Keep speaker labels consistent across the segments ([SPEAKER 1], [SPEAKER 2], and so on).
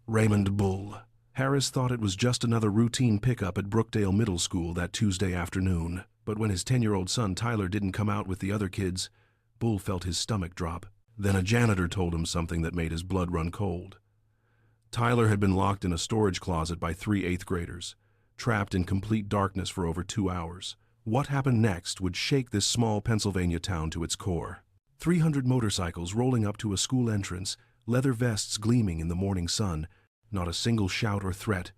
[SPEAKER 1] Raymond Bull. Harris thought it was just another routine pickup at Brookdale Middle School that Tuesday afternoon, but when his 10-year-old son Tyler didn't come out with the other kids, Bull felt his stomach drop. Then a janitor told him something that made his blood run cold. Tyler had been locked in a storage closet by 3 8th graders, trapped in complete darkness for over 2 hours. What happened next would shake this small Pennsylvania town to its core. 300 motorcycles rolling up to a school entrance, leather vests gleaming in the morning sun, not a single shout or threat,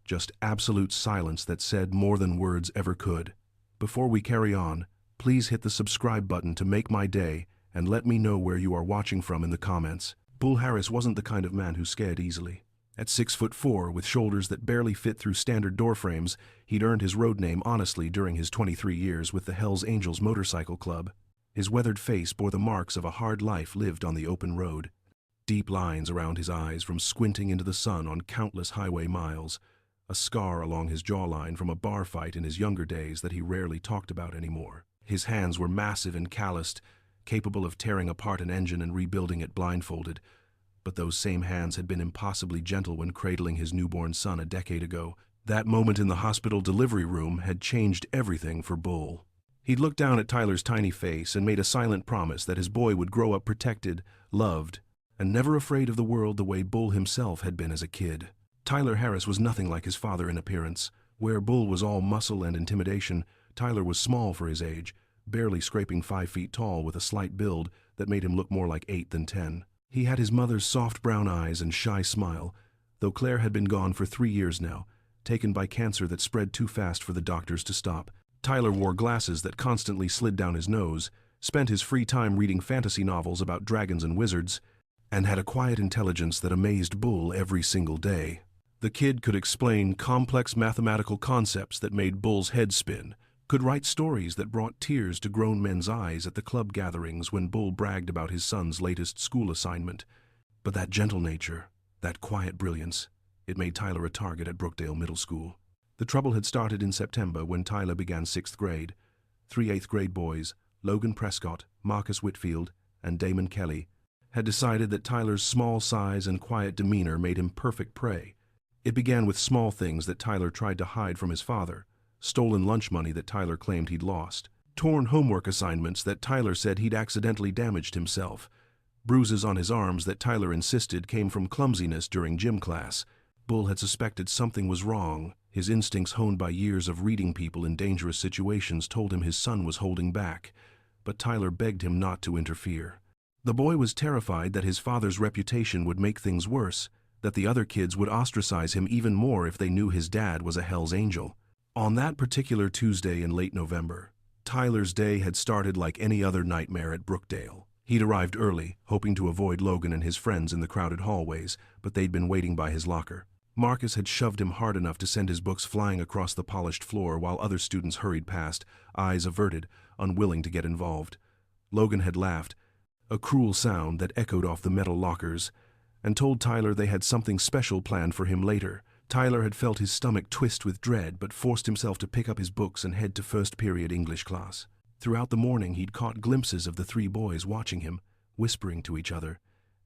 [SPEAKER 1] just absolute silence that said more than words ever could. Before we carry on, please hit the subscribe button to make my day and let me know where you are watching from in the comments. Bull Harris wasn't the kind of man who scared easily. At 6'4", with shoulders that barely fit through standard door frames, he'd earned his road name honestly during his 23 years with the Hells Angels Motorcycle Club. His weathered face bore the marks of a hard life lived on the open road. Deep lines around his eyes from squinting into the sun on countless highway miles, a scar along his jawline from a bar fight in his younger days that he rarely talked about anymore. His hands were massive and calloused, capable of tearing apart an engine and rebuilding it blindfolded, but those same hands had been impossibly gentle when cradling his newborn son a decade ago. That moment in the hospital delivery room had changed everything for Bull. He'd looked down at Tyler's tiny face and made a silent promise that his boy would grow up protected, loved, and never afraid of the world the way Bull himself had been as a kid. Tyler Harris was nothing like his father in appearance. Where Bull was all muscle and intimidation, Tyler was small for his age, barely scraping 5 feet tall with a slight build that made him look more like 8 than 10. He had his mother's soft brown eyes and shy smile, though Claire had been gone for 3 years now, taken by cancer that spread too fast for the doctors to stop. Tyler wore glasses that constantly slid down his nose, spent his free time reading fantasy novels about dragons and wizards, and had a quiet intelligence that amazed Bull every single day. The kid could explain complex mathematical concepts that made Bull's head spin, could write stories that brought tears to grown men's eyes at the club gatherings when Bull bragged about his son's latest school assignment. But that gentle nature, that quiet brilliance, it made Tyler a target at Brookdale Middle School. The trouble had started in September when Tyler began 6th grade. 3 8th grade boys, Logan Prescott, Marcus Whitfield, and Damon Kelly, had decided that Tyler's small size and quiet demeanor made him perfect prey. It began with small things that Tyler tried to hide from his father, stolen lunch money that Tyler claimed he'd lost, torn homework assignments that Tyler said he'd accidentally damaged himself, bruises on his arms that Tyler insisted came from clumsiness during gym class. Bull had suspected something was wrong. His instincts, honed by years of reading people in dangerous situations, told him his son was holding back, but Tyler begged him not to interfere. The boy was terrified that his father's reputation would make things worse, that the other kids would ostracize him even more if they knew his dad was a Hell's Angel. On that particular Tuesday in late November, Tyler's day had started like any other nightmare at Brookdale. He'd arrived early, hoping to avoid Logan and his friends in the crowded hallways, but they'd been waiting by his locker. Marcus had shoved him hard enough to send his books flying across the polished floor while other students hurried past, eyes averted, unwilling to get involved. Logan had laughed, a cruel sound that echoed off the metal lockers, and told Tyler they had something special planned for him later. Tyler had felt his stomach twist with dread but forced himself to pick up his books and head to first period English class. Throughout the morning he'd caught glimpses of the 3 boys watching him, whispering to each other,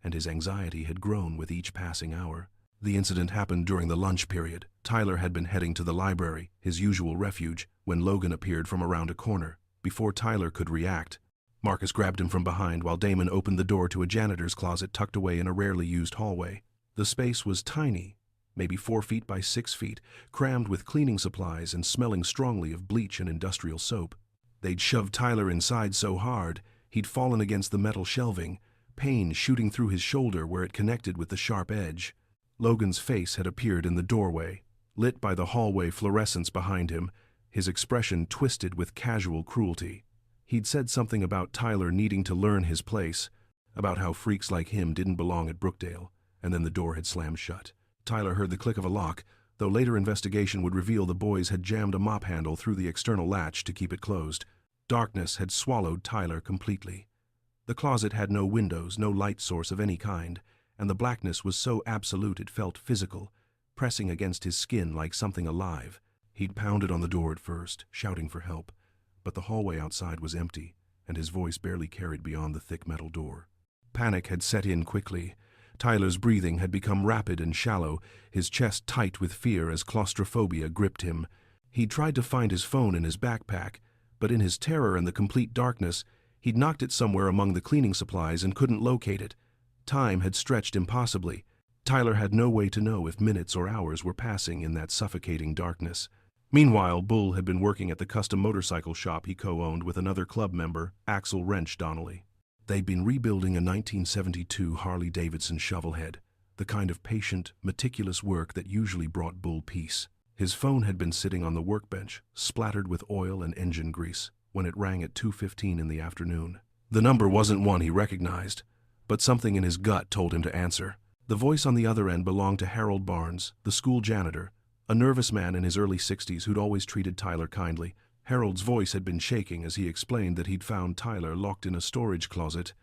[SPEAKER 1] and his anxiety had grown with each passing hour. The incident happened during the lunch period. Tyler had been heading to the library, his usual refuge, when Logan appeared from around a corner. Before Tyler could react, Marcus grabbed him from behind while Damon opened the door to a janitor's closet tucked away in a rarely used hallway. The space was tiny, maybe 4 feet by 6 feet, crammed with cleaning supplies and smelling strongly of bleach and industrial soap. They'd shoved Tyler inside so hard, he'd fallen against the metal shelving, pain shooting through his shoulder where it connected with the sharp edge. Logan's face had appeared in the doorway, lit by the hallway fluorescence behind him, his expression twisted with casual cruelty. He'd said something about Tyler needing to learn his place, about how freaks like him didn't belong at Brookdale, and then the door had slammed shut. Tyler heard the click of a lock, though later investigation would reveal the boys had jammed a mop handle through the external latch to keep it closed. Darkness had swallowed Tyler completely. The closet had no windows, no light source of any kind, and the blackness was so absolute it felt physical, pressing against his skin like something alive. He'd pounded on the door at first, shouting for help, but the hallway outside was empty, and his voice barely carried beyond the thick metal door. Panic had set in quickly. Tyler's breathing had become rapid and shallow, his chest tight with fear as claustrophobia gripped him. He'd tried to find his phone in his backpack, but in his terror and the complete darkness, he'd knocked it somewhere among the cleaning supplies and couldn't locate it. Time had stretched impossibly. Tyler had no way to know if minutes or hours were passing in that suffocating darkness. Meanwhile, Bull had been working at the custom motorcycle shop he co-owned with another club member, Axel Wrench Donnelly. They'd been rebuilding a 1972 Harley-Davidson shovelhead, the kind of patient, meticulous work that usually brought Bull peace. His phone had been sitting on the workbench, splattered with oil and engine grease, when it rang at 2:15 in the afternoon. The number wasn't one he recognized, but something in his gut told him to answer. The voice on the other end belonged to Harold Barnes, the school janitor, a nervous man in his early 60s who'd always treated Tyler kindly. Harold's voice had been shaking as he explained that he'd found Tyler locked in a storage closet,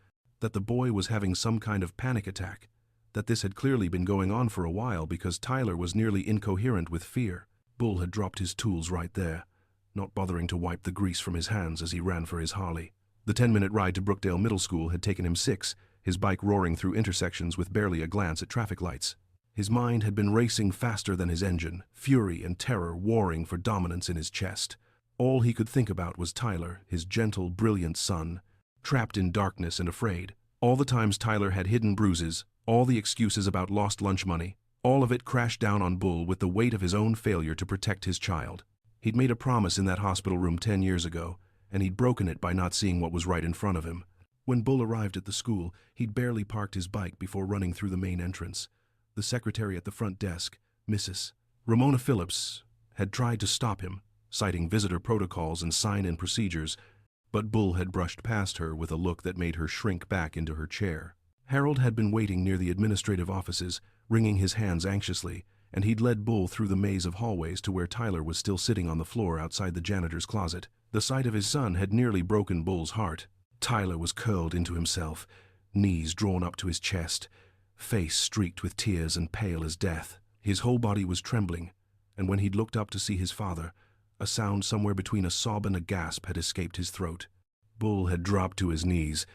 [SPEAKER 1] that the boy was having some kind of panic attack, that this had clearly been going on for a while because Tyler was nearly incoherent with fear. Bull had dropped his tools right there, not bothering to wipe the grease from his hands as he ran for his Harley. The 10-minute ride to Brookdale Middle School had taken him 6, his bike roaring through intersections with barely a glance at traffic lights. His mind had been racing faster than his engine, fury and terror warring for dominance in his chest. All he could think about was Tyler, his gentle, brilliant son, trapped in darkness and afraid. All the times Tyler had hidden bruises, all the excuses about lost lunch money, all of it crashed down on Bull with the weight of his own failure to protect his child. He'd made a promise in that hospital room 10 years ago, and he'd broken it by not seeing what was right in front of him. When Bull arrived at the school, he'd barely parked his bike before running through the main entrance. The secretary at the front desk, Mrs. Ramona Phillips, had tried to stop him, citing visitor protocols and sign-in procedures, but Bull had brushed past her with a look that made her shrink back into her chair. Harold had been waiting near the administrative offices, wringing his hands anxiously, and he'd led Bull through the maze of hallways to where Tyler was still sitting on the floor outside the janitor's closet. The sight of his son had nearly broken Bull's heart. Tyler was curled into himself, knees drawn up to his chest, face streaked with tears and pale as death. His whole body was trembling, and when he'd looked up to see his father, a sound somewhere between a sob and a gasp had escaped his throat. Bull had dropped to his knees,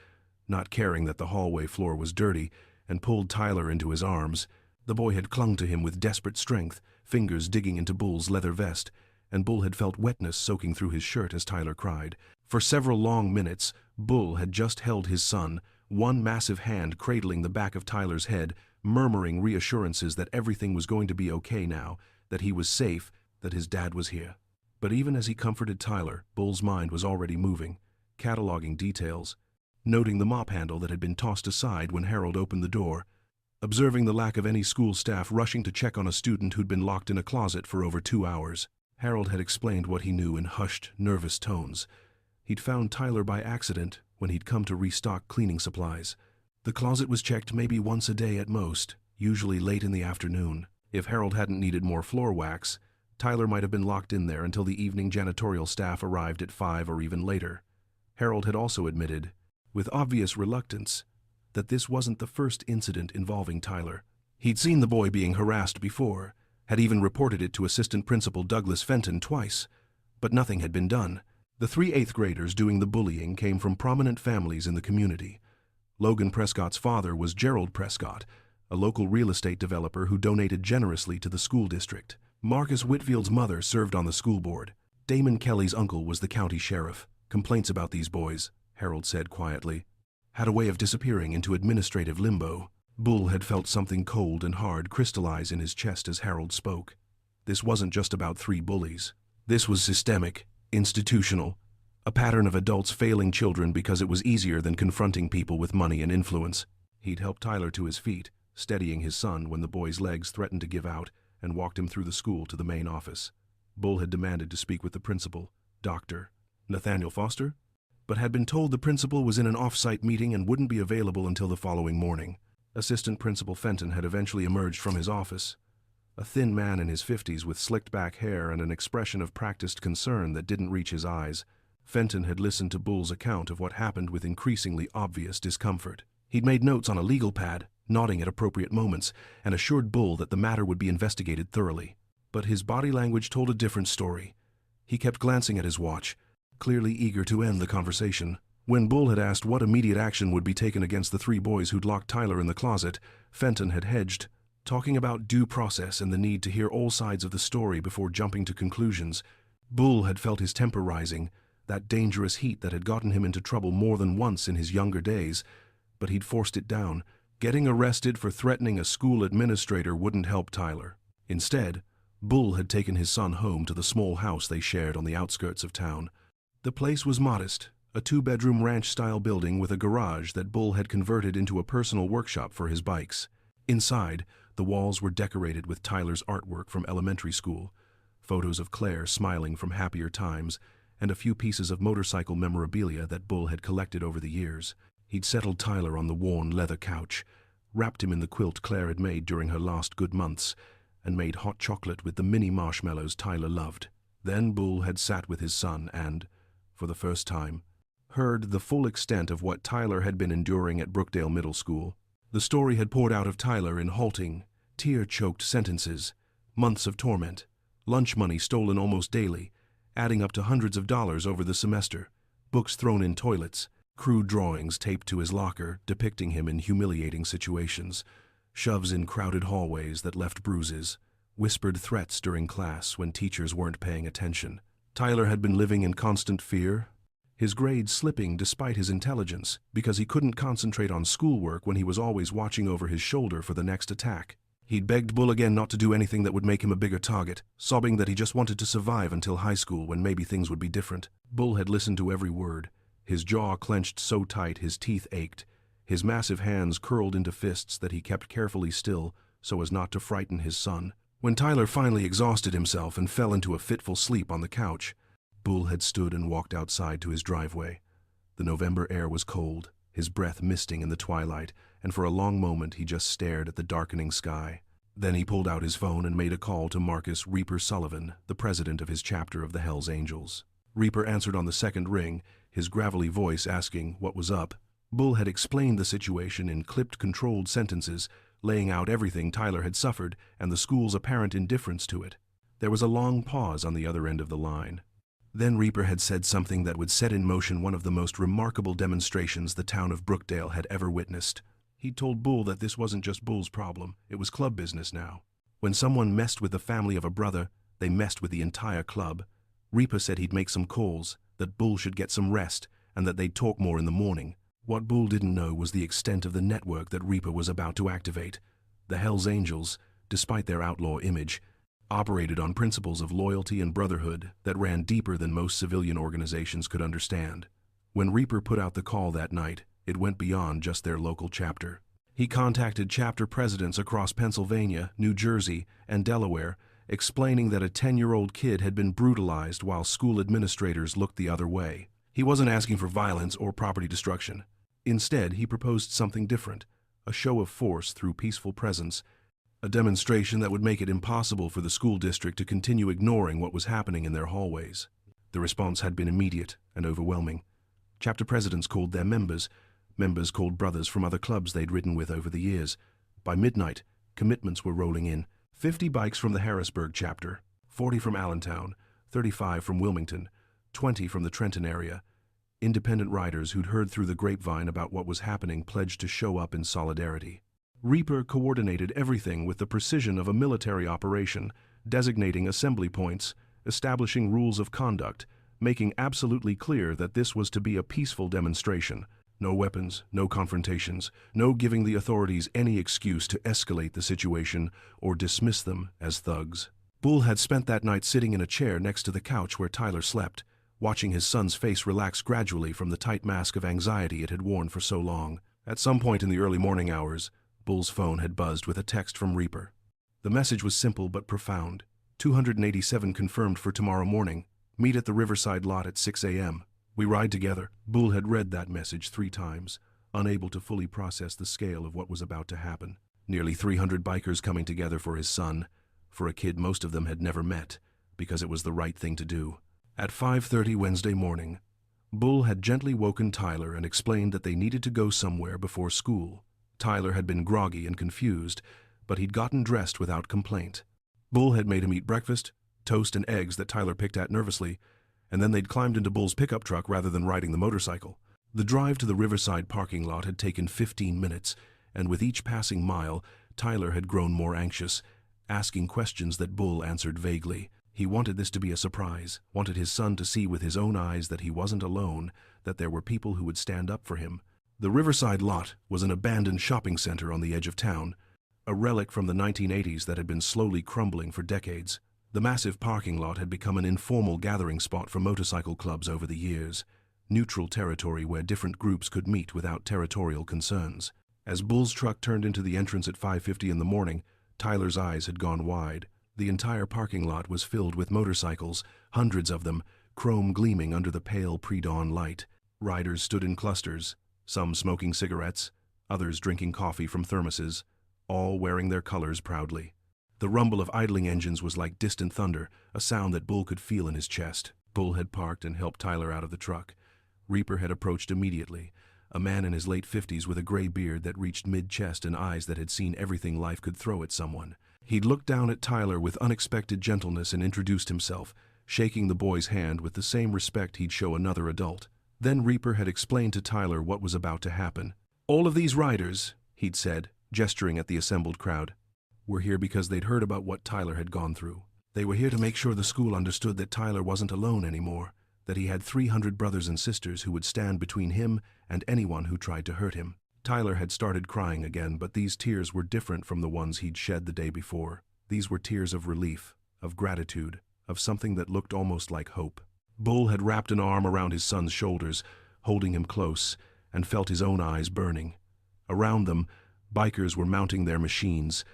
[SPEAKER 1] not caring that the hallway floor was dirty, and pulled Tyler into his arms. The boy had clung to him with desperate strength, fingers digging into Bull's leather vest, and Bull had felt wetness soaking through his shirt as Tyler cried. For several long minutes, Bull had just held his son, one massive hand cradling the back of Tyler's head, murmuring reassurances that everything was going to be okay now, that he was safe, that his dad was here. But even as he comforted Tyler, Bull's mind was already moving, cataloging details, noting the mop handle that had been tossed aside when Harold opened the door, observing the lack of any school staff rushing to check on a student who'd been locked in a closet for over 2 hours. Harold had explained what he knew in hushed, nervous tones. He'd found Tyler by accident when he'd come to restock cleaning supplies. The closet was checked maybe once a day at most, usually late in the afternoon. If Harold hadn't needed more floor wax, Tyler might have been locked in there until the evening janitorial staff arrived at 5 or even later. Harold had also admitted, with obvious reluctance, that this wasn't the first incident involving Tyler. He'd seen the boy being harassed before, had even reported it to Assistant Principal Douglas Fenton twice, but nothing had been done. The 3 8th graders doing the bullying came from prominent families in the community. Logan Prescott's father was Gerald Prescott, a local real estate developer who donated generously to the school district. Marcus Whitfield's mother served on the school board. Damon Kelly's uncle was the county sheriff. Complaints about these boys, Harold said quietly, had a way of disappearing into administrative limbo. Bull had felt something cold and hard crystallize in his chest as Harold spoke. This wasn't just about 3 bullies. This was systemic, institutional, a pattern of adults failing children because it was easier than confronting people with money and influence. He'd helped Tyler to his feet, steadying his son when the boy's legs threatened to give out, and walked him through the school to the main office. Bull had demanded to speak with the principal, Dr. Nathaniel Foster, but had been told the principal was in an off-site meeting and wouldn't be available until the following morning. Assistant Principal Fenton had eventually emerged from his office, a thin man in his 50s with slicked-back hair and an expression of practiced concern that didn't reach his eyes. Fenton had listened to Bull's account of what happened with increasingly obvious discomfort. He'd made notes on a legal pad, nodding at appropriate moments, and assured Bull that the matter would be investigated thoroughly. But his body language told a different story. He kept glancing at his watch, clearly eager to end the conversation. When Bull had asked what immediate action would be taken against the three boys who'd locked Tyler in the closet, Fenton had hedged, talking about due process and the need to hear all sides of the story before jumping to conclusions. Bull had felt his temper rising, that dangerous heat that had gotten him into trouble more than once in his younger days, but he'd forced it down. Getting arrested for threatening a school administrator wouldn't help Tyler. Instead, Bull had taken his son home to the small house they shared on the outskirts of town. The place was modest, a two-bedroom ranch-style building with a garage that Bull had converted into a personal workshop for his bikes. Inside, the walls were decorated with Tyler's artwork from elementary school, photos of Claire smiling from happier times, and a few pieces of motorcycle memorabilia that Bull had collected over the years. He'd settled Tyler on the worn leather couch, wrapped him in the quilt Claire had made during her last good months, and made hot chocolate with the mini marshmallows Tyler loved. Then Bull had sat with his son and, for the first time, heard the full extent of what Tyler had been enduring at Brookdale Middle School. The story had poured out of Tyler in halting, tear-choked sentences, months of torment, lunch money stolen almost daily, adding up to hundreds of dollars over the semester, books thrown in toilets, crude drawings taped to his locker depicting him in humiliating situations, shoves in crowded hallways that left bruises, whispered threats during class when teachers weren't paying attention. Tyler had been living in constant fear, his grades slipping despite his intelligence because he couldn't concentrate on schoolwork when he was always watching over his shoulder for the next attack. He'd begged Bull again not to do anything that would make him a bigger target, sobbing that he just wanted to survive until high school when maybe things would be different. Bull had listened to every word, his jaw clenched so tight his teeth ached, his massive hands curled into fists that he kept carefully still so as not to frighten his son. When Tyler finally exhausted himself and fell into a fitful sleep on the couch, Bull had stood and walked outside to his driveway. The November air was cold, his breath misting in the twilight, and for a long moment he just stared at the darkening sky. Then he pulled out his phone and made a call to Marcus Reaper Sullivan, the president of his chapter of the Hells Angels. Reaper answered on the second ring, his gravelly voice asking what was up. Bull had explained the situation in clipped, controlled sentences, laying out everything Tyler had suffered and the school's apparent indifference to it. There was a long pause on the other end of the line. Then Reaper had said something that would set in motion one of the most remarkable demonstrations the town of Brookdale had ever witnessed. He'd told Bull that this wasn't just Bull's problem, it was club business now. When someone messed with the family of a brother, they messed with the entire club. Reaper said he'd make some calls, that Bull should get some rest, and that they'd talk more in the morning. What Bull didn't know was the extent of the network that Reaper was about to activate. The Hells Angels, despite their outlaw image, operated on principles of loyalty and brotherhood that ran deeper than most civilian organizations could understand. When Reaper put out the call that night, it went beyond just their local chapter. He contacted chapter presidents across Pennsylvania, New Jersey, and Delaware, explaining that a 10-year-old kid had been brutalized while school administrators looked the other way. He wasn't asking for violence or property destruction. Instead, he proposed something different, a show of force through peaceful presence, a demonstration that would make it impossible for the school district to continue ignoring what was happening in their hallways. The response had been immediate and overwhelming. Chapter presidents called their members called brothers from other clubs they'd ridden with over the years. By midnight, commitments were rolling in. 50 bikes from the Harrisburg chapter, 40 from Allentown, 35 from Wilmington, 20 from the Trenton area. Independent riders who'd heard through the grapevine about what was happening pledged to show up in solidarity. Reaper coordinated everything with the precision of a military operation, designating assembly points, establishing rules of conduct, making absolutely clear that this was to be a peaceful demonstration. No weapons, no confrontations, no giving the authorities any excuse to escalate the situation or dismiss them as thugs. Bull had spent that night sitting in a chair next to the couch where Tyler slept, watching his son's face relax gradually from the tight mask of anxiety it had worn for so long. At some point in the early morning hours, Bull's phone had buzzed with a text from Reaper. The message was simple but profound. 287 confirmed for tomorrow morning. Meet at the Riverside lot at 6 a.m. We ride together. Bull had read that message 3 times, unable to fully process the scale of what was about to happen. Nearly 300 bikers coming together for his son, for a kid most of them had never met, because it was the right thing to do. At 5:30 Wednesday morning, Bull had gently woken Tyler and explained that they needed to go somewhere before school. Tyler had been groggy and confused, but he'd gotten dressed without complaint. Bull had made him eat breakfast, toast and eggs that Tyler picked at nervously, and then they'd climbed into Bull's pickup truck rather than riding the motorcycle. The drive to the Riverside parking lot had taken 15 minutes, and with each passing mile, Tyler had grown more anxious, asking questions that Bull answered vaguely. He wanted this to be a surprise, wanted his son to see with his own eyes that he wasn't alone, that there were people who would stand up for him. The Riverside lot was an abandoned shopping center on the edge of town, a relic from the 1980s that had been slowly crumbling for decades. The massive parking lot had become an informal gathering spot for motorcycle clubs over the years, neutral territory where different groups could meet without territorial concerns. As Bull's truck turned into the entrance at 5:50 in the morning, Tyler's eyes had gone wide. The entire parking lot was filled with motorcycles, hundreds of them, chrome gleaming under the pale pre-dawn light. Riders stood in clusters, some smoking cigarettes, others drinking coffee from thermoses, all wearing their colors proudly. The rumble of idling engines was like distant thunder, a sound that Bull could feel in his chest. Bull had parked and helped Tyler out of the truck. Reaper had approached immediately, a man in his late 50s with a gray beard that reached mid-chest and eyes that had seen everything life could throw at someone. He'd looked down at Tyler with unexpected gentleness and introduced himself, shaking the boy's hand with the same respect he'd show another adult. Then Reaper had explained to Tyler what was about to happen. "All of these riders," he'd said, gesturing at the assembled crowd, "were here because they'd heard about what Tyler had gone through. They were here to make sure the school understood that Tyler wasn't alone anymore, that he had 300 brothers and sisters who would stand between him and anyone who tried to hurt him." Tyler had started crying again, but these tears were different from the ones he'd shed the day before. These were tears of relief, of gratitude, of something that looked almost like hope. Bull had wrapped an arm around his son's shoulders, holding him close, and felt his own eyes burning. Around them, bikers were mounting their machines,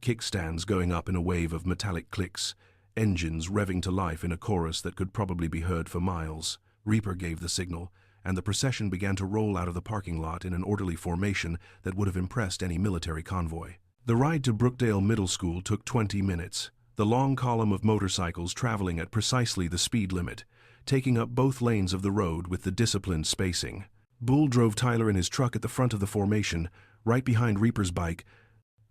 [SPEAKER 1] kickstands going up in a wave of metallic clicks, engines revving to life in a chorus that could probably be heard for miles. Reaper gave the signal, and the procession began to roll out of the parking lot in an orderly formation that would have impressed any military convoy. The ride to Brookdale Middle School took 20 minutes, the long column of motorcycles traveling at precisely the speed limit, taking up both lanes of the road with the disciplined spacing. Bull drove Tyler in his truck at the front of the formation, right behind Reaper's bike,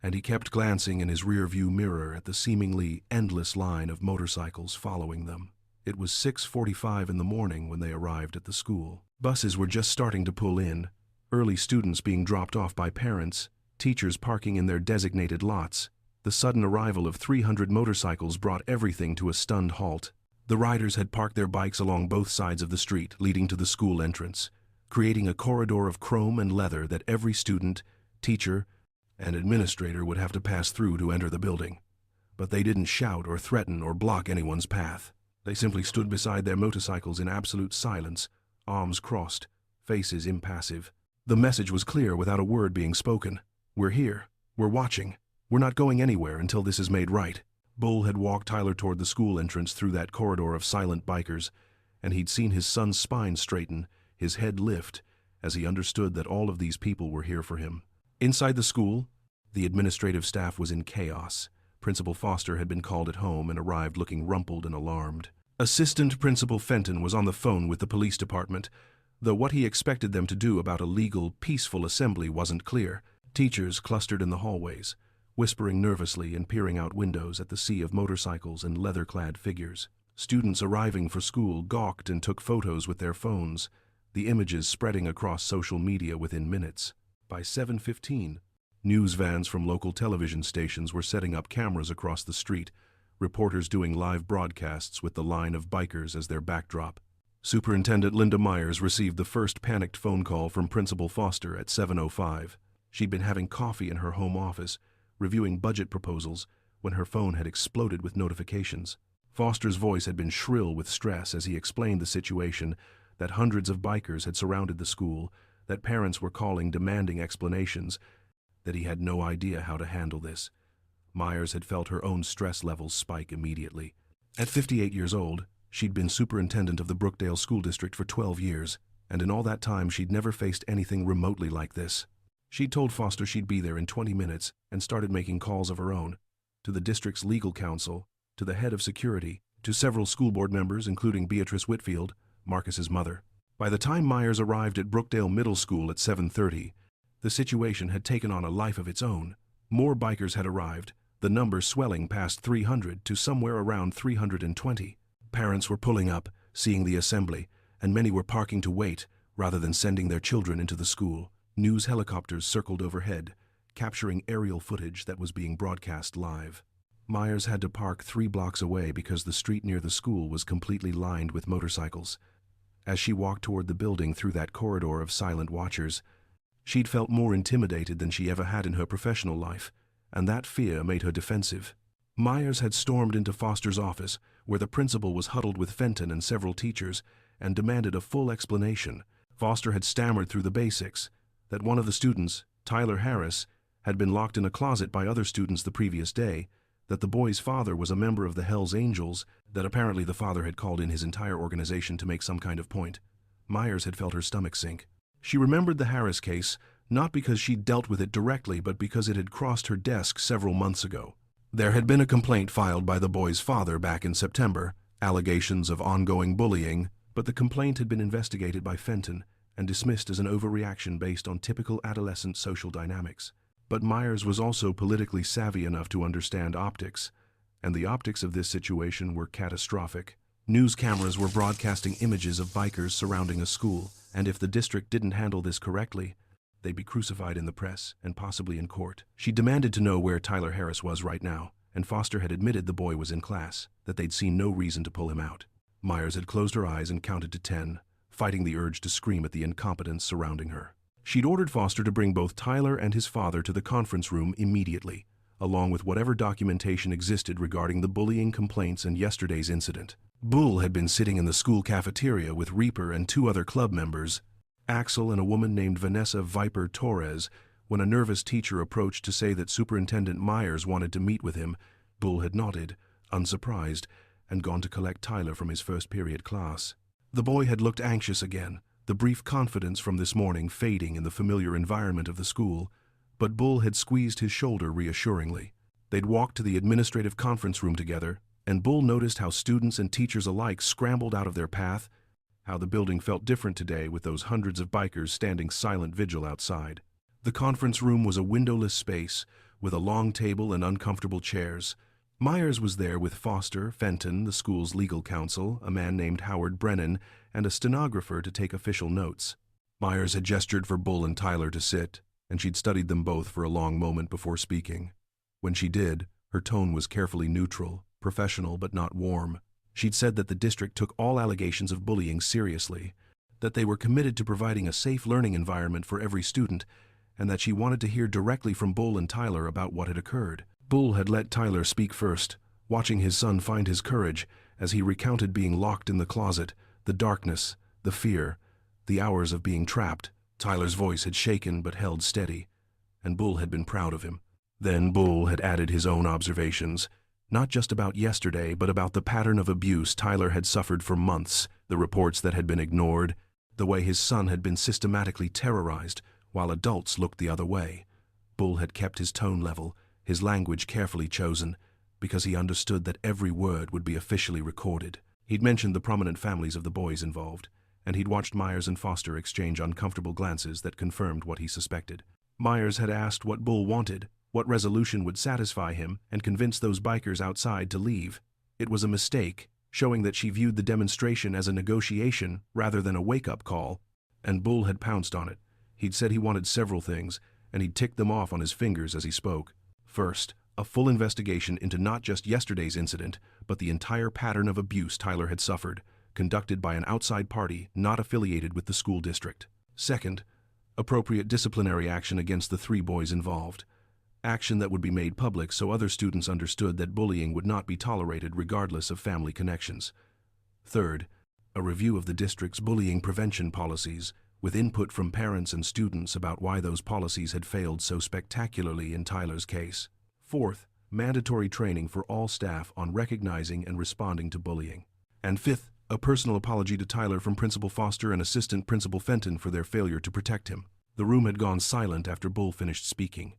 [SPEAKER 1] and he kept glancing in his rear-view mirror at the seemingly endless line of motorcycles following them. It was 6:45 in the morning when they arrived at the school. Buses were just starting to pull in, early students being dropped off by parents, teachers parking in their designated lots. The sudden arrival of 300 motorcycles brought everything to a stunned halt. The riders had parked their bikes along both sides of the street leading to the school entrance, creating a corridor of chrome and leather that every student, teacher, and administrator would have to pass through to enter the building. But they didn't shout or threaten or block anyone's path. They simply stood beside their motorcycles in absolute silence, arms crossed, faces impassive. The message was clear without a word being spoken. "We're here. We're watching. We're not going anywhere until this is made right." Bull had walked Tyler toward the school entrance through that corridor of silent bikers, and he'd seen his son's spine straighten, his head lift, as he understood that all of these people were here for him. Inside the school, the administrative staff was in chaos. Principal Foster had been called at home and arrived looking rumpled and alarmed. Assistant Principal Fenton was on the phone with the police department, though what he expected them to do about a legal, peaceful assembly wasn't clear. Teachers clustered in the hallways, whispering nervously and peering out windows at the sea of motorcycles and leather-clad figures. Students arriving for school gawked and took photos with their phones, the images spreading across social media within minutes. By 7:15, news vans from local television stations were setting up cameras across the street, reporters doing live broadcasts with the line of bikers as their backdrop. Superintendent Linda Myers received the first panicked phone call from Principal Foster at 7:05. She'd been having coffee in her home office, reviewing budget proposals, when her phone had exploded with notifications. Foster's voice had been shrill with stress as he explained the situation, that hundreds of bikers had surrounded the school, that parents were calling demanding explanations, that he had no idea how to handle this. Myers had felt her own stress levels spike immediately. At 58 years old, she'd been superintendent of the Brookdale School District for 12 years, and in all that time she'd never faced anything remotely like this. She'd told Foster she'd be there in 20 minutes and started making calls of her own, to the district's legal counsel, to the head of security, to several school board members including Beatrice Whitfield, Marcus's mother. By the time Myers arrived at Brookdale Middle School at 7:30, the situation had taken on a life of its own. More bikers had arrived, the number swelling past 300 to somewhere around 320. Parents were pulling up, seeing the assembly, and many were parking to wait, rather than sending their children into the school. News helicopters circled overhead, capturing aerial footage that was being broadcast live. Myers had to park 3 blocks away because the street near the school was completely lined with motorcycles. As she walked toward the building through that corridor of silent watchers, she'd felt more intimidated than she ever had in her professional life, and that fear made her defensive. Myers had stormed into Foster's office, where the principal was huddled with Fenton and several teachers, and demanded a full explanation. Foster had stammered through the basics, that one of the students, Tyler Harris, had been locked in a closet by other students the previous day, that the boy's father was a member of the Hells Angels, that apparently the father had called in his entire organization to make some kind of point. Myers had felt her stomach sink. She remembered the Harris case, not because she'd dealt with it directly, but because it had crossed her desk several months ago. There had been a complaint filed by the boy's father back in September, allegations of ongoing bullying, but the complaint had been investigated by Fenton and dismissed as an overreaction based on typical adolescent social dynamics. But Myers was also politically savvy enough to understand optics, and the optics of this situation were catastrophic. News cameras were broadcasting images of bikers surrounding a school, and if the district didn't handle this correctly, they'd be crucified in the press and possibly in court. She demanded to know where Tyler Harris was right now, and Foster had admitted the boy was in class, that they'd seen no reason to pull him out. Myers had closed her eyes and counted to 10, fighting the urge to scream at the incompetence surrounding her. She'd ordered Foster to bring both Tyler and his father to the conference room immediately, along with whatever documentation existed regarding the bullying complaints and yesterday's incident. Bull had been sitting in the school cafeteria with Reaper and 2 other club members, Axel and a woman named Vanessa Viper Torres, when a nervous teacher approached to say that Superintendent Myers wanted to meet with him. Bull had nodded, unsurprised, and gone to collect Tyler from his first period class. The boy had looked anxious again, the brief confidence from this morning fading in the familiar environment of the school, but Bull had squeezed his shoulder reassuringly. They'd walked to the administrative conference room together, and Bull noticed how students and teachers alike scrambled out of their path, how the building felt different today with those hundreds of bikers standing silent vigil outside. The conference room was a windowless space, with a long table and uncomfortable chairs. Myers was there with Foster, Fenton, the school's legal counsel, a man named Howard Brennan, and a stenographer to take official notes. Myers had gestured for Bull and Tyler to sit, and she'd studied them both for a long moment before speaking. When she did, her tone was carefully neutral, professional but not warm. She'd said that the district took all allegations of bullying seriously, that they were committed to providing a safe learning environment for every student, and that she wanted to hear directly from Bull and Tyler about what had occurred. Bull had let Tyler speak first, watching his son find his courage as he recounted being locked in the closet, the darkness, the fear, the hours of being trapped. Tyler's voice had shaken but held steady, and Bull had been proud of him. Then Bull had added his own observations, not just about yesterday, but about the pattern of abuse Tyler had suffered for months, the reports that had been ignored, the way his son had been systematically terrorized while adults looked the other way. Bull had kept his tone level, his language carefully chosen, because he understood that every word would be officially recorded. He'd mentioned the prominent families of the boys involved, and he'd watched Myers and Foster exchange uncomfortable glances that confirmed what he suspected. Myers had asked what Bull wanted, what resolution would satisfy him, and convince those bikers outside to leave. It was a mistake, showing that she viewed the demonstration as a negotiation rather than a wake-up call, and Bull had pounced on it. He'd said he wanted several things, and he'd ticked them off on his fingers as he spoke. First, a full investigation into not just yesterday's incident, but the entire pattern of abuse Tyler had suffered, conducted by an outside party not affiliated with the school district. Second, appropriate disciplinary action against the 3 boys involved. Action that would be made public so other students understood that bullying would not be tolerated regardless of family connections. Third, a review of the district's bullying prevention policies, with input from parents and students about why those policies had failed so spectacularly in Tyler's case. Fourth, mandatory training for all staff on recognizing and responding to bullying. And fifth, a personal apology to Tyler from Principal Foster and Assistant Principal Fenton for their failure to protect him. The room had gone silent after Bull finished speaking.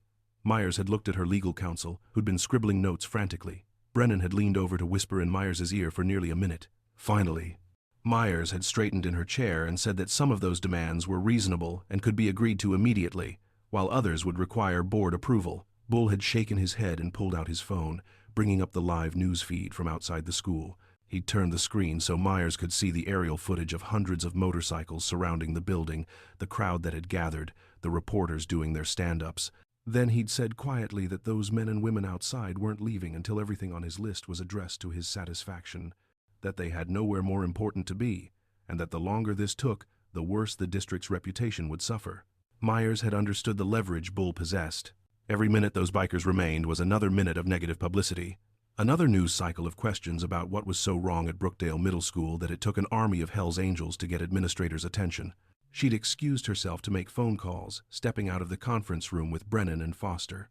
[SPEAKER 1] Myers had looked at her legal counsel, who'd been scribbling notes frantically. Brennan had leaned over to whisper in Myers' ear for nearly a minute. Finally, Myers had straightened in her chair and said that some of those demands were reasonable and could be agreed to immediately, while others would require board approval. Bull had shaken his head and pulled out his phone, bringing up the live news feed from outside the school. He'd turned the screen so Myers could see the aerial footage of hundreds of motorcycles surrounding the building, the crowd that had gathered, the reporters doing their stand-ups. Then he'd said quietly that those men and women outside weren't leaving until everything on his list was addressed to his satisfaction, that they had nowhere more important to be, and that the longer this took, the worse the district's reputation would suffer. Myers had understood the leverage Bull possessed. Every minute those bikers remained was another minute of negative publicity. Another news cycle of questions about what was so wrong at Brookdale Middle School that it took an army of Hell's Angels to get administrators' attention. She'd excused herself to make phone calls, stepping out of the conference room with Brennan and Foster.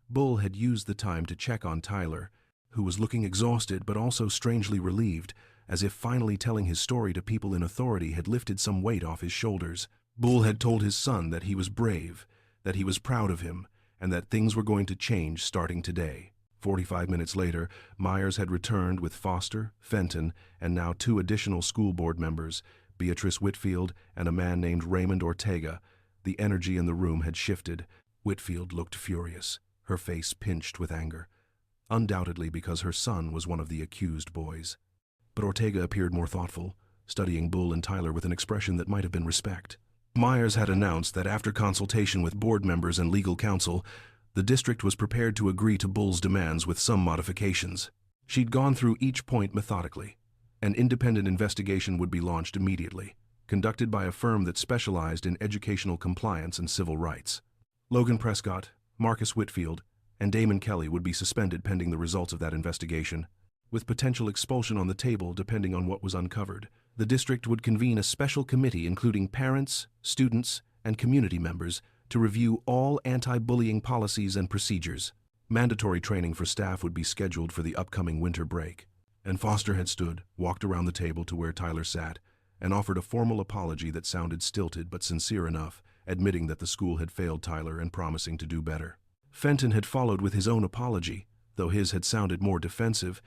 [SPEAKER 1] Bull had used the time to check on Tyler, who was looking exhausted but also strangely relieved, as if finally telling his story to people in authority had lifted some weight off his shoulders. Bull had told his son that he was brave, that he was proud of him, and that things were going to change starting today. 45 minutes later, Myers had returned with Foster, Fenton, and now 2 additional school board members, Beatrice Whitfield and a man named Raymond Ortega. The energy in the room had shifted. Whitfield looked furious, her face pinched with anger, undoubtedly because her son was one of the accused boys. But Ortega appeared more thoughtful, studying Bull and Tyler with an expression that might have been respect. Myers had announced that after consultation with board members and legal counsel, the district was prepared to agree to Bull's demands with some modifications. She'd gone through each point methodically. An independent investigation would be launched immediately, conducted by a firm that specialized in educational compliance and civil rights. Logan Prescott, Marcus Whitfield, and Damon Kelly would be suspended pending the results of that investigation. With potential expulsion on the table depending on what was uncovered, the district would convene a special committee including parents, students, and community members to review all anti-bullying policies and procedures. Mandatory training for staff would be scheduled for the upcoming winter break. And Foster had stood, walked around the table to where Tyler sat, and offered a formal apology that sounded stilted but sincere enough, admitting that the school had failed Tyler and promising to do better. Fenton had followed with his own apology, though his had sounded more defensive,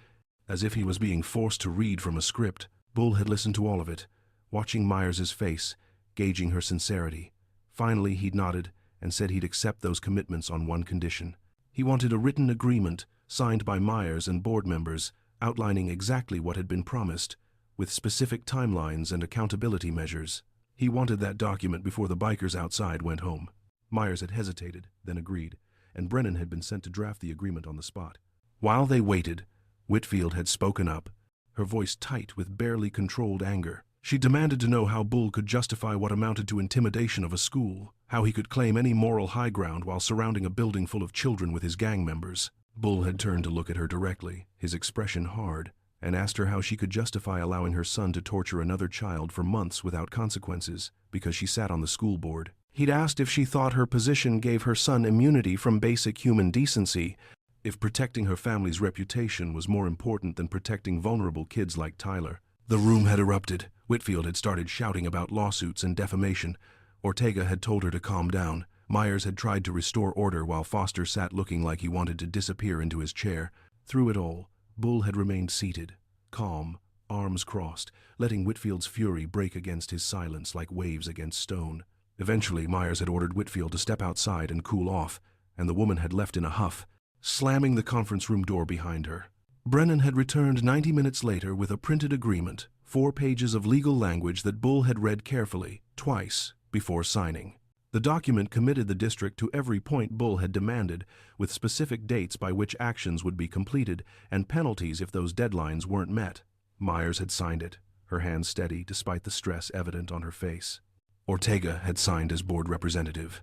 [SPEAKER 1] as if he was being forced to read from a script. Bull had listened to all of it, watching Myers's face, gauging her sincerity. Finally, he'd nodded and said he'd accept those commitments on one condition. He wanted a written agreement signed by Myers and board members outlining exactly what had been promised, with specific timelines and accountability measures. He wanted that document before the bikers outside went home. Myers had hesitated, then agreed, and Brennan had been sent to draft the agreement on the spot. While they waited, Whitfield had spoken up, her voice tight with barely controlled anger. She demanded to know how Bull could justify what amounted to intimidation of a school, how he could claim any moral high ground while surrounding a building full of children with his gang members. Bull had turned to look at her directly, his expression hard, and asked her how she could justify allowing her son to torture another child for months without consequences because she sat on the school board. He'd asked if she thought her position gave her son immunity from basic human decency, if protecting her family's reputation was more important than protecting vulnerable kids like Tyler. The room had erupted. Whitfield had started shouting about lawsuits and defamation. Ortega had told her to calm down. Myers had tried to restore order while Foster sat looking like he wanted to disappear into his chair. Through it all, Bull had remained seated, calm, arms crossed, letting Whitfield's fury break against his silence like waves against stone. Eventually, Myers had ordered Whitfield to step outside and cool off, and the woman had left in a huff, slamming the conference room door behind her. Brennan had returned 90 minutes later with a printed agreement, 4 pages of legal language that Bull had read carefully, twice, before signing. The document committed the district to every point Bull had demanded, with specific dates by which actions would be completed and penalties if those deadlines weren't met. Myers had signed it, her hands steady despite the stress evident on her face. Ortega had signed as board representative.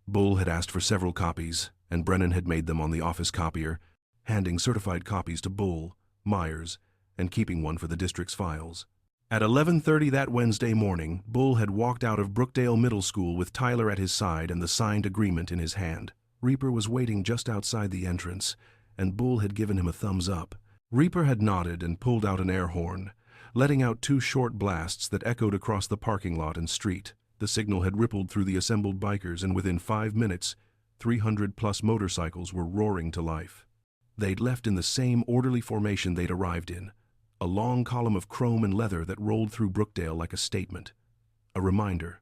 [SPEAKER 1] Bull had asked for several copies, and Brennan had made them on the office copier, handing certified copies to Bull, Myers, and keeping one for the district's files. At 11:30 that Wednesday morning, Bull had walked out of Brookdale Middle School with Tyler at his side and the signed agreement in his hand. Reaper was waiting just outside the entrance, and Bull had given him a thumbs up. Reaper had nodded and pulled out an air horn, letting out 2 short blasts that echoed across the parking lot and street. The signal had rippled through the assembled bikers, and within 5 minutes, 300-plus motorcycles were roaring to life. They'd left in the same orderly formation they'd arrived in, a long column of chrome and leather that rolled through Brookdale like a statement, a reminder,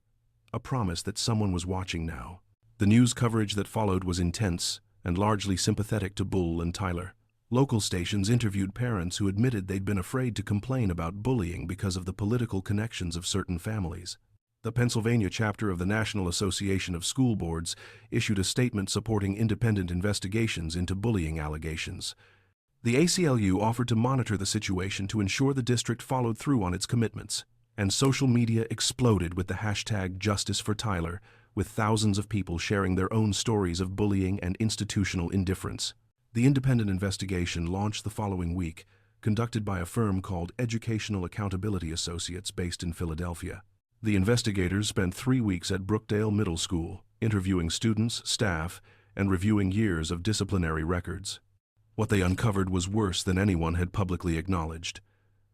[SPEAKER 1] a promise that someone was watching now. The news coverage that followed was intense and largely sympathetic to Bull and Tyler. Local stations interviewed parents who admitted they'd been afraid to complain about bullying because of the political connections of certain families. The Pennsylvania chapter of the National Association of School Boards issued a statement supporting independent investigations into bullying allegations. The ACLU offered to monitor the situation to ensure the district followed through on its commitments, and social media exploded with the hashtag Justice for Tyler, with thousands of people sharing their own stories of bullying and institutional indifference. The independent investigation launched the following week, conducted by a firm called Educational Accountability Associates based in Philadelphia. The investigators spent 3 weeks at Brookdale Middle School, interviewing students, staff, and reviewing years of disciplinary records. What they uncovered was worse than anyone had publicly acknowledged.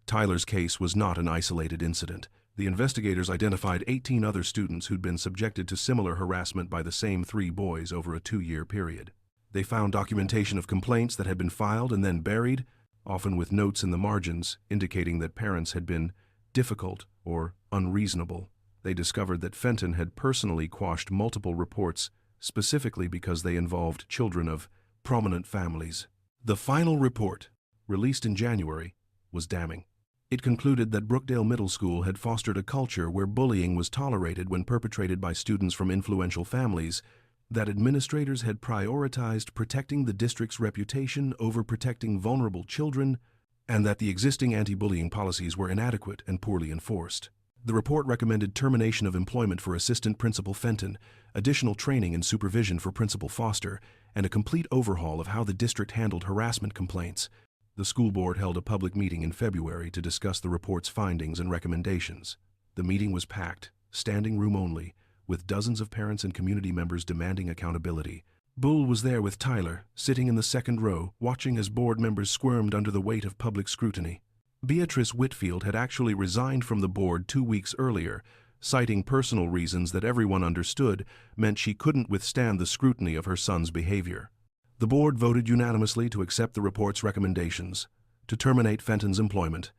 [SPEAKER 1] Tyler's case was not an isolated incident. The investigators identified 18 other students who'd been subjected to similar harassment by the same 3 boys over a 2-year period. They found documentation of complaints that had been filed and then buried, often with notes in the margins indicating that parents had been difficult or unreasonable. They discovered that Fenton had personally quashed multiple reports, specifically because they involved children of prominent families. The final report, released in January, was damning. It concluded that Brookdale Middle School had fostered a culture where bullying was tolerated when perpetrated by students from influential families, that administrators had prioritized protecting the district's reputation over protecting vulnerable children, and that the existing anti-bullying policies were inadequate and poorly enforced. The report recommended termination of employment for Assistant Principal Fenton, additional training and supervision for Principal Foster, and a complete overhaul of how the district handled harassment complaints. The school board held a public meeting in February to discuss the report's findings and recommendations. The meeting was packed, standing room only, with dozens of parents and community members demanding accountability. Bull was there with Tyler, sitting in the second row, watching as board members squirmed under the weight of public scrutiny. Beatrice Whitfield had actually resigned from the board 2 weeks earlier, citing personal reasons that everyone understood meant she couldn't withstand the scrutiny of her son's behavior. The board voted unanimously to accept the report's recommendations, to terminate Fenton's employment,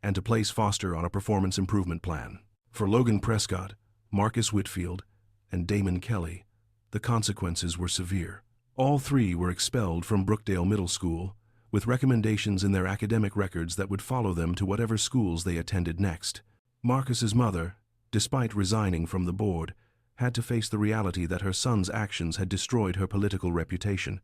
[SPEAKER 1] and to place Foster on a performance improvement plan. For Logan Prescott, Marcus Whitfield, and Damon Kelly, the consequences were severe. All 3 were expelled from Brookdale Middle School, with recommendations in their academic records that would follow them to whatever schools they attended next. Marcus's mother, despite resigning from the board, had to face the reality that her son's actions had destroyed her political reputation.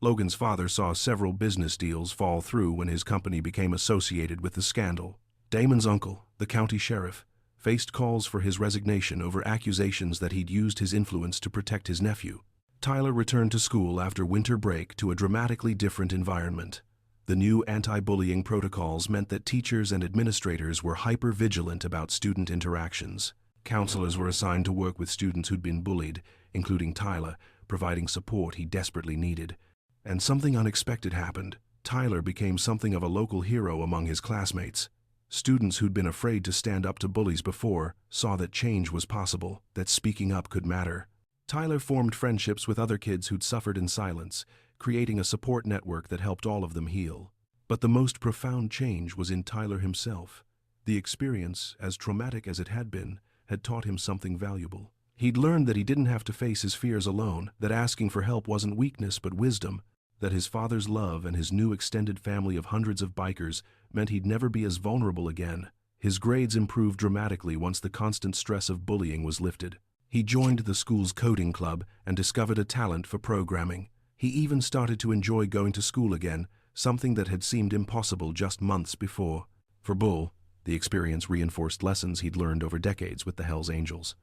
[SPEAKER 1] Logan's father saw several business deals fall through when his company became associated with the scandal. Damon's uncle, the county sheriff, faced calls for his resignation over accusations that he'd used his influence to protect his nephew. Tyler returned to school after winter break to a dramatically different environment. The new anti-bullying protocols meant that teachers and administrators were hyper-vigilant about student interactions. Counselors were assigned to work with students who'd been bullied, including Tyler, providing support he desperately needed. And something unexpected happened. Tyler became something of a local hero among his classmates. Students who'd been afraid to stand up to bullies before saw that change was possible, that speaking up could matter. Tyler formed friendships with other kids who'd suffered in silence, creating a support network that helped all of them heal. But the most profound change was in Tyler himself. The experience, as traumatic as it had been, had taught him something valuable. He'd learned that he didn't have to face his fears alone, that asking for help wasn't weakness but wisdom, that his father's love and his new extended family of hundreds of bikers meant he'd never be as vulnerable again. His grades improved dramatically once the constant stress of bullying was lifted. He joined the school's coding club and discovered a talent for programming. He even started to enjoy going to school again, something that had seemed impossible just months before. For Bull, the experience reinforced lessons he'd learned over decades with the Hells Angels.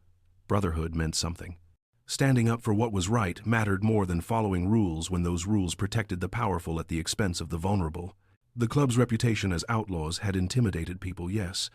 [SPEAKER 1] Brotherhood meant something. Standing up for what was right mattered more than following rules when those rules protected the powerful at the expense of the vulnerable. The club's reputation as outlaws had intimidated people, yes,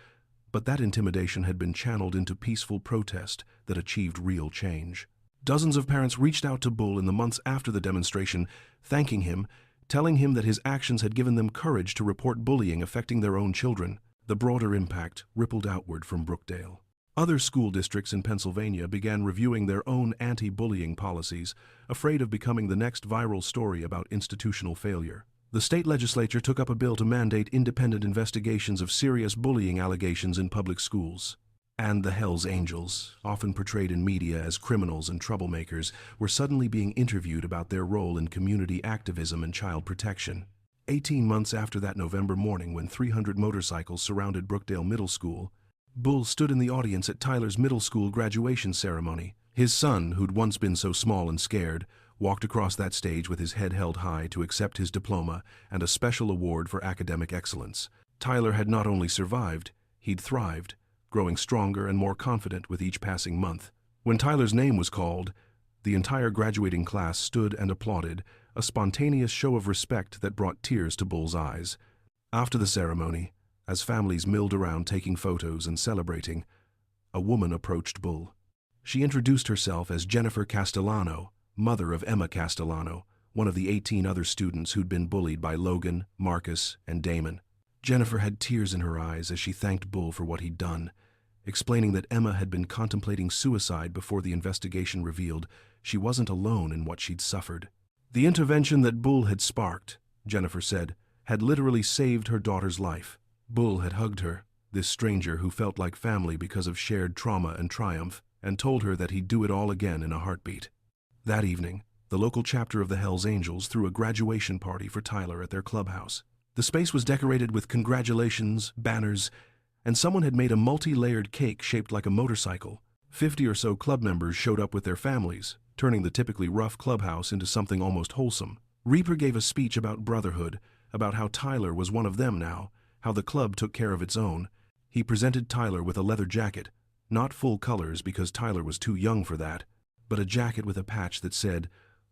[SPEAKER 1] but that intimidation had been channeled into peaceful protest that achieved real change. Dozens of parents reached out to Bull in the months after the demonstration, thanking him, telling him that his actions had given them courage to report bullying affecting their own children. The broader impact rippled outward from Brookdale. Other school districts in Pennsylvania began reviewing their own anti-bullying policies, afraid of becoming the next viral story about institutional failure. The state legislature took up a bill to mandate independent investigations of serious bullying allegations in public schools. And the Hells Angels, often portrayed in media as criminals and troublemakers, were suddenly being interviewed about their role in community activism and child protection. 18 months after that November morning when 300 motorcycles surrounded Brookdale Middle School, Bull stood in the audience at Tyler's middle school graduation ceremony. His son, who'd once been so small and scared, walked across that stage with his head held high to accept his diploma and a special award for academic excellence. Tyler had not only survived, he'd thrived, growing stronger and more confident with each passing month. When Tyler's name was called, the entire graduating class stood and applauded, a spontaneous show of respect that brought tears to Bull's eyes. After the ceremony, as families milled around taking photos and celebrating, a woman approached Bull. She introduced herself as Jennifer Castellano, mother of Emma Castellano, one of the 18 other students who'd been bullied by Logan, Marcus, and Damon. Jennifer had tears in her eyes as she thanked Bull for what he'd done, explaining that Emma had been contemplating suicide before the investigation revealed she wasn't alone in what she'd suffered. The intervention that Bull had sparked, Jennifer said, had literally saved her daughter's life. Bull had hugged her, this stranger who felt like family because of shared trauma and triumph, and told her that he'd do it all again in a heartbeat. That evening, the local chapter of the Hells Angels threw a graduation party for Tyler at their clubhouse. The space was decorated with congratulations, banners, and someone had made a multi-layered cake shaped like a motorcycle. 50 or so club members showed up with their families, turning the typically rough clubhouse into something almost wholesome. Reaper gave a speech about brotherhood, about how Tyler was one of them now, how the club took care of its own. He presented Tyler with a leather jacket, not full colors because Tyler was too young for that, but a jacket with a patch that said,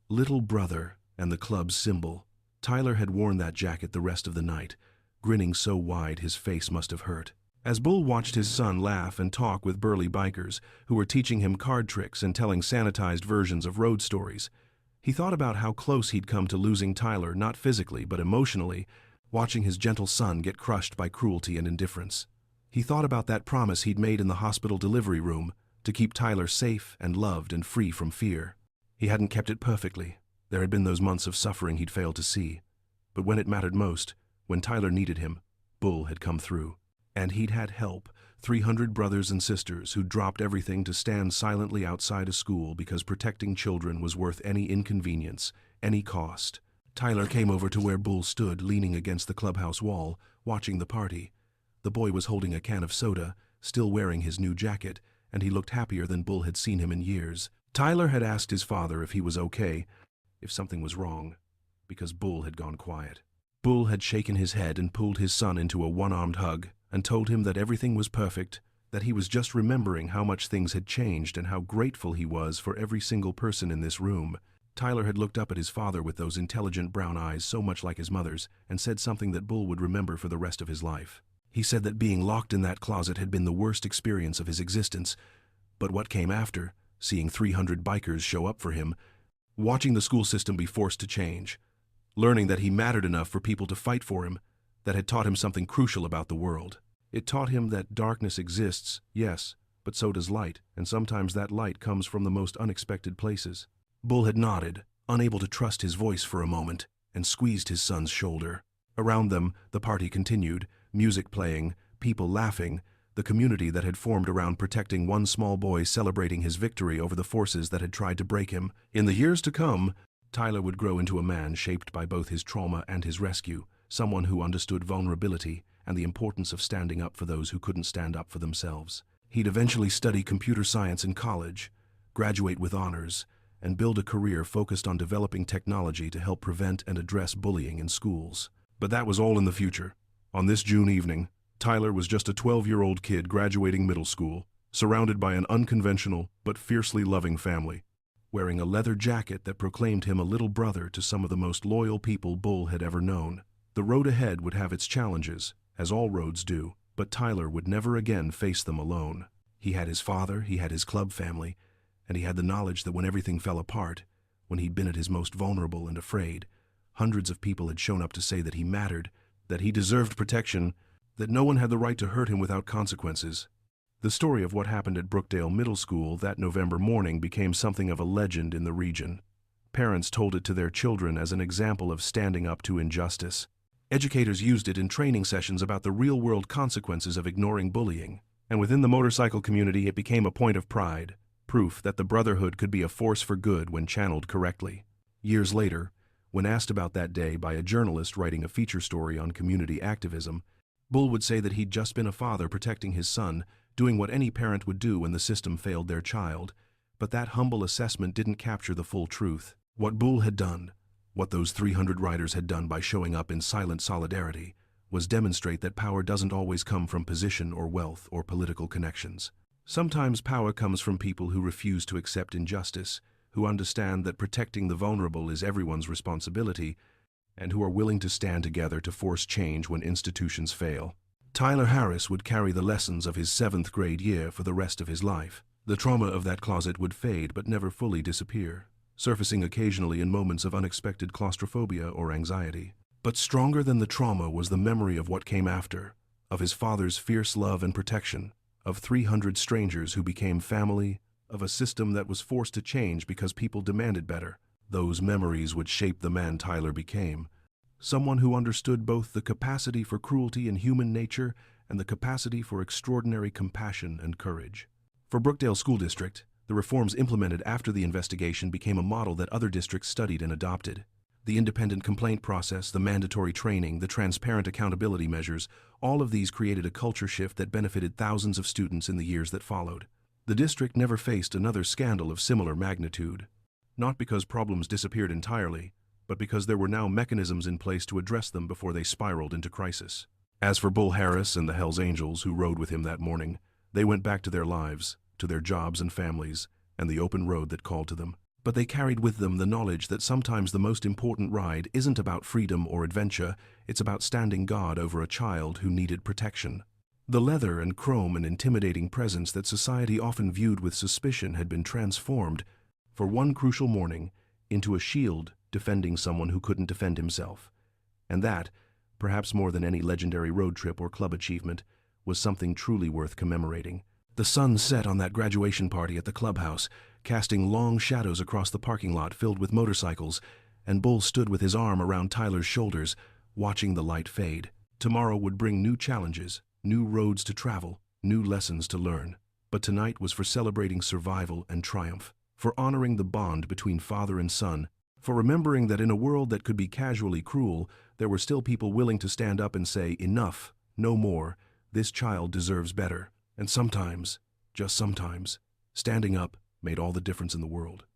[SPEAKER 1] "Little Brother," and the club's symbol. Tyler had worn that jacket the rest of the night, grinning so wide his face must have hurt. As Bull watched his son laugh and talk with burly bikers who were teaching him card tricks and telling sanitized versions of road stories, he thought about how close he'd come to losing Tyler, not physically but emotionally, watching his gentle son get crushed by cruelty and indifference. He thought about that promise he'd made in the hospital delivery room to keep Tyler safe and loved and free from fear. He hadn't kept it perfectly. There had been those months of suffering he'd failed to see. But when it mattered most, when Tyler needed him, Bull had come through. And he'd had help, 300 brothers and sisters who'd dropped everything to stand silently outside a school because protecting children was worth any inconvenience, any cost. Tyler came over to where Bull stood, leaning against the clubhouse wall, watching the party. The boy was holding a can of soda, still wearing his new jacket, and he looked happier than Bull had seen him in years. Tyler had asked his father if he was okay, if something was wrong, because Bull had gone quiet. Bull had shaken his head and pulled his son into a one-armed hug and told him that everything was perfect, that he was just remembering how much things had changed and how grateful he was for every single person in this room. Tyler had looked up at his father with those intelligent brown eyes so much like his mother's and said something that Bull would remember for the rest of his life. He said that being locked in that closet had been the worst experience of his existence, but what came after, seeing 300 bikers show up for him, watching the school system be forced to change, learning that he mattered enough for people to fight for him, that had taught him something crucial about the world. It taught him that darkness exists, yes, but so does light, and sometimes that light comes from the most unexpected places. Bull had nodded, unable to trust his voice for a moment, and squeezed his son's shoulder. Around them, the party continued, music playing, people laughing, the community that had formed around protecting one small boy celebrating his victory over the forces that had tried to break him. In the years to come, Tyler would grow into a man shaped by both his trauma and his rescue, someone who understood vulnerability and the importance of standing up for those who couldn't stand up for themselves. He'd eventually study computer science in college, graduate with honors, and build a career focused on developing technology to help prevent and address bullying in schools. But that was all in the future. On this June evening, Tyler was just a 12-year-old kid graduating middle school, surrounded by an unconventional but fiercely loving family, wearing a leather jacket that proclaimed him a little brother to some of the most loyal people Bull had ever known. The road ahead would have its challenges, as all roads do, but Tyler would never again face them alone. He had his father, he had his club family, and he had the knowledge that when everything fell apart, when he'd been at his most vulnerable and afraid, hundreds of people had shown up to say that he mattered, that he deserved protection, that no one had the right to hurt him without consequences. The story of what happened at Brookdale Middle School that November morning became something of a legend in the region. Parents told it to their children as an example of standing up to injustice. Educators used it in training sessions about the real-world consequences of ignoring bullying. And within the motorcycle community, it became a point of pride, proof that the brotherhood could be a force for good when channeled correctly. Years later, When asked about that day by a journalist writing a feature story on community activism, Bull would say that he'd just been a father protecting his son, doing what any parent would do when the system failed their child. But that humble assessment didn't capture the full truth. What Bull had done, what those 300 riders had done by showing up in silent solidarity, was demonstrate that power doesn't always come from position or wealth or political connections. Sometimes power comes from people who refuse to accept injustice, who understand that protecting the vulnerable is everyone's responsibility, and who are willing to stand together to force change when institutions fail. Tyler Harris would carry the lessons of his 7th grade year for the rest of his life. The trauma of that closet would fade but never fully disappear, surfacing occasionally in moments of unexpected claustrophobia or anxiety. But stronger than the trauma was the memory of what came after, of his father's fierce love and protection, of 300 strangers who became family, of a system that was forced to change because people demanded better. Those memories would shape the man Tyler became, someone who understood both the capacity for cruelty in human nature and the capacity for extraordinary compassion and courage. For Brookdale School District, the reforms implemented after the investigation became a model that other districts studied and adopted. The independent complaint process, the mandatory training, the transparent accountability measures, all of these created a culture shift that benefited thousands of students in the years that followed. The district never faced another scandal of similar magnitude, not because problems disappeared entirely, but because there were now mechanisms in place to address them before they spiraled into crisis. As for Bull Harris and the Hells Angels who rode with him that morning, they went back to their lives, to their jobs and families, and the open road that called to them. But they carried with them the knowledge that sometimes the most important ride isn't about freedom or adventure, it's about standing guard over a child who needed protection. The leather and chrome and intimidating presence that society often viewed with suspicion had been transformed, for one crucial morning, into a shield defending someone who couldn't defend himself. And that, perhaps more than any legendary road trip or club achievement, was something truly worth commemorating. The sun set on that graduation party at the clubhouse, casting long shadows across the parking lot filled with motorcycles, and Bull stood with his arm around Tyler's shoulders, watching the light fade. Tomorrow would bring new challenges, new roads to travel, new lessons to learn. But tonight was for celebrating survival and triumph, for honoring the bond between father and son, for remembering that in a world that could be casually cruel, there were still people willing to stand up and say, "Enough, no more, this child deserves better." And sometimes, just sometimes, standing up made all the difference in the world.